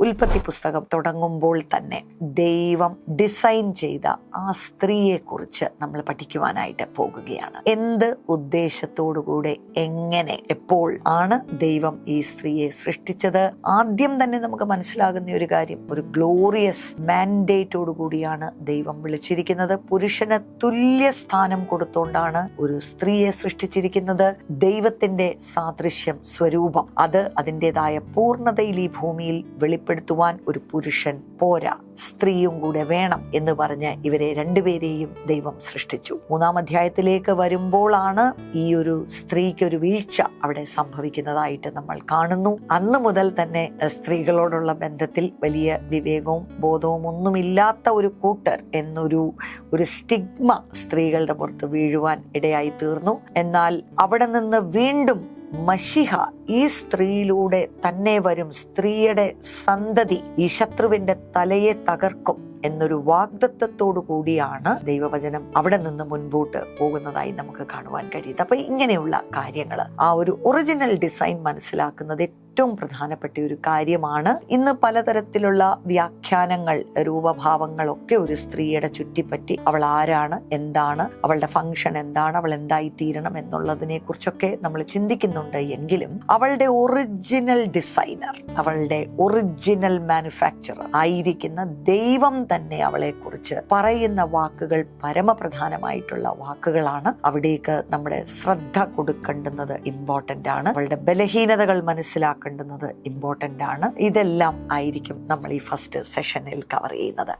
ഉൽപ്പത്തി പുസ്തകം തുടങ്ങുമ്പോൾ തന്നെ ദൈവം ഡിസൈൻ ചെയ്ത ആ സ്ത്രീയെ കുറിച്ച് നമ്മൾ പഠിക്കുവാനായിട്ട് പോകുകയാണ്. എന്ത് ഉദ്ദേശത്തോടുകൂടെ, എങ്ങനെ, എപ്പോൾ ആണ് ദൈവം ഈ സ്ത്രീയെ സൃഷ്ടിച്ചത്? ആദ്യം തന്നെ നമുക്ക് മനസ്സിലാകുന്ന ഒരു കാര്യം, ഒരു ഗ്ലോറിയസ് മാൻഡേറ്റോടു കൂടിയാണ് ദൈവം വിളിച്ചിരിക്കുന്നത്. പുരുഷന് തുല്യ സ്ഥാനം കൊടുത്തുകൊണ്ടാണ് ഒരു സ്ത്രീയെ സൃഷ്ടിച്ചിരിക്കുന്നത്. ദൈവത്തിന്റെ സാദൃശ്യം, സ്വരൂപം, അത് അതിൻ്റെതായ പൂർണ്ണതയിൽ ഈ ഭൂമിയിൽ വെളിപ്പെടുത്തുവാൻ ഒരു പുരുഷൻ പോരാ, സ്ത്രീയും കൂടെ വേണം എന്ന് പറഞ്ഞ് ഇവരെ രണ്ടുപേരെയും ദൈവം സൃഷ്ടിച്ചു. 3-ാം അധ്യായത്തിലേക്ക് വരുമ്പോഴാണ് ഈ ഒരു സ്ത്രീക്ക് ഒരു വീഴ്ച അവിടെ സംഭവിക്കുന്നതായിട്ട് നമ്മൾ കാണുന്നു. അന്ന് മുതൽ തന്നെ സ്ത്രീകളോടുള്ള ബന്ധത്തിൽ വലിയ വിവേകവും ബോധവും ഒന്നുമില്ലാത്ത ഒരു കൂട്ടർ എന്നൊരു സ്റ്റിഗ്മ സ്ത്രീകളുടെ പുറത്ത് വീഴുവാൻ ഇടയായി തീർന്നു. എന്നാൽ അവിടെ നിന്ന് വീണ്ടും മശിഹ ഈ സ്ത്രീയിലൂടെ തന്നെ വരും, സ്ത്രീയുടെ സന്തതി ഈ ശത്രുവിന്റെ തലയെ തകർക്കും എന്നൊരു വാഗ്ദത്തത്തോടു കൂടിയാണ് ദൈവവചനം അവിടെ നിന്ന് മുൻപോട്ട് പോകുന്നതായി നമുക്ക് കാണുവാൻ കഴിയുന്നത്. അപ്പൊ ഇങ്ങനെയുള്ള കാര്യങ്ങൾ, ആ ഒരു ഒറിജിനൽ ഡിസൈൻ മനസ്സിലാക്കുന്നത് ഏറ്റവും പ്രധാനപ്പെട്ട ഒരു കാര്യമാണ്. ഇന്ന് പലതരത്തിലുള്ള വ്യാഖ്യാനങ്ങൾ, രൂപഭാവങ്ങളൊക്കെ ഒരു സ്ത്രീയുടെ ചുറ്റിപ്പറ്റി, അവൾ ആരാണ്, എന്താണ്, അവളുടെ ഫംഗ്ഷൻ എന്താണ്, അവൾ എന്തായി തീരണം എന്നുള്ളതിനെ കുറിച്ചൊക്കെ നമ്മൾ ചിന്തിക്കുന്നുണ്ട്. എങ്കിലും അവളുടെ ഒറിജിനൽ ഡിസൈനർ, അവളുടെ ഒറിജിനൽ മാനുഫാക്ചറർ ആയിരിക്കുന്ന ദൈവം തന്നെ അവളെ കുറിച്ച് പറയുന്ന വാക്കുകൾ പരമപ്രധാനമായിട്ടുള്ള വാക്കുകളാണ്. അവിടേക്ക് നമ്മുടെ ശ്രദ്ധ കൊടുക്കേണ്ടുന്നത് ഇമ്പോർട്ടന്റ് ആണ്. അവളുടെ ബലഹീനതകൾ മനസ്സിലാക്കേണ്ടത് ഇമ്പോർട്ടന്റ് ആണ്. ഇതെല്ലാം ആയിരിക്കും നമ്മൾ ഈ ഫസ്റ്റ് സെഷനിൽ കവർ ചെയ്യുന്നത്.